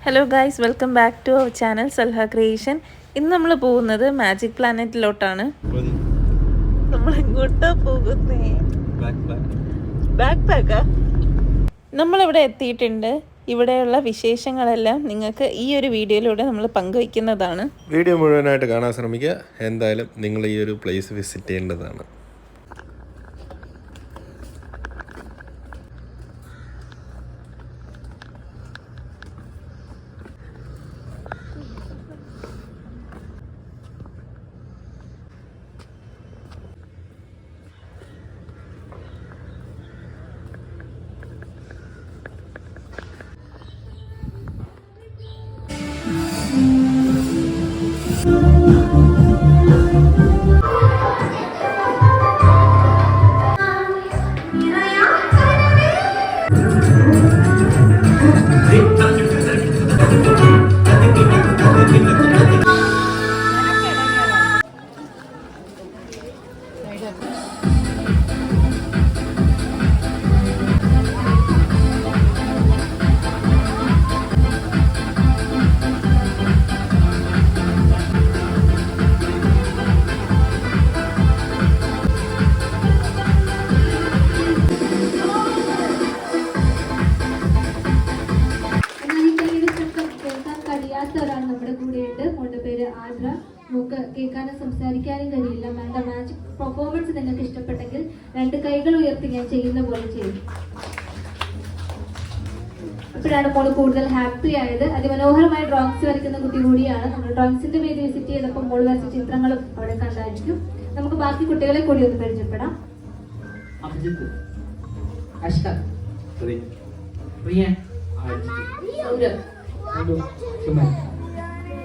Hello guys, welcome back to our channel Salha creation. ഇന്ന് നമ്മൾ പോകുന്നത് മാജിക് പ്ലാനറ്റിലോട്ടാണ്. നമ്മൾ എങ്ങോട്ടാ പോകുന്നേ? ബാക്ക് പാക്കാ. നമ്മളിവിടെ എത്തിയിട്ടുണ്ട്. ഇവിടെയുള്ള വിശേഷങ്ങളെല്ലാം നിങ്ങൾക്ക് ഈ ഒരു വീഡിയോയിലൂടെ നമ്മൾ പങ്കുവയ്ക്കുന്നതാണ്. വീഡിയോ മുഴുവനായിട്ട് കാണാൻ ശ്രമിക്കുക. എന്തായാലും നിങ്ങൾ ഈ ഒരു പ്ലേസ് വിസിറ്റ് ചെയ്യേണ്ടതാണ്. ഒരാൾ നമ്മുടെ കൂടെയുണ്ട്. മോളുടെ പേര് ആദ്ര. നമുക്ക് കേൾക്കാനും സംസാരിക്കാനും കഴിയില്ല. മാഡം മാജിക് പെർഫോമൻസ് നിങ്ങൾക്ക് ഇഷ്ടപ്പെട്ടെങ്കിൽ 2 കൈകൾ ഉയർത്തി ഞാൻ ചെയ്യുന്ന പോലെ ചെയ്യും. ഇപ്പോഴാണ് മോള് കൂടുതൽ ഹാപ്പി ആയത്. അതിമനോഹരമായ ഡ്രോയിങ്സ് വരയ്ക്കുന്ന കുട്ടി കൂടിയാണ്. നമ്മൾ ഡ്രോയിങ്സിന്റെ പേര് വിസിറ്റ് ചെയ്തപ്പോൾ മോള് വരച്ച ചിത്രങ്ങളും അവിടെ കണ്ടായിരിക്കും. നമുക്ക് ബാക്കി കുട്ടികളെ കൂടി ഒന്ന് പരിചയപ്പെടാം.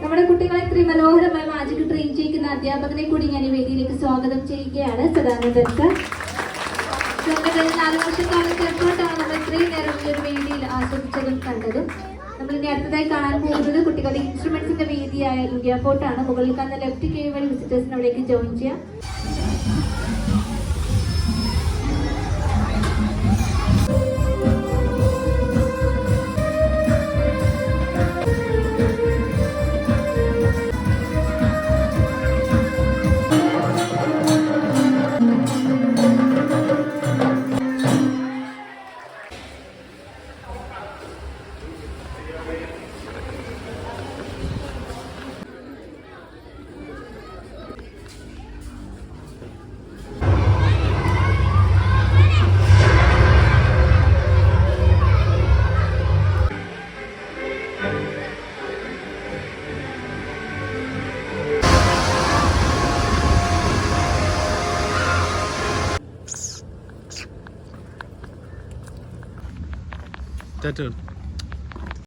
നമ്മുടെ കുട്ടികളെ ഇത്രയും മനോഹരമായ മാജിക് ട്രെയിൻ ചെയ്യുന്ന അധ്യാപകനെ കൂടി ഞാൻ ഈ വേദിയിലേക്ക് സ്വാഗതം ചെയ്യുകയാണ്. സദാനന്ദൻ സർ. 4 വർഷക്കാലം ചേർത്തോട്ടാണ് നമ്മൾ ഇത്രയും നേരം ഈ ഒരു വേദിയിൽ ആസ്വദിച്ചതും കണ്ടതും. നമ്മൾ ഇനി അടുത്തതായി കാണാൻ പോകുന്നത് കുട്ടികളുടെ ഇൻസ്ട്രുമെന്റ്സിന്റെ വേദിയായ ഇന്ത്യ ഫോർട്ടാണ്. മുകളിൽ കാണുന്ന ലെഫ്റ്റ് കൈ വഴി വിസിറ്റേഴ്സിന് അവിടേക്ക് ജോയിൻ ചെയ്യാം. Tattoo.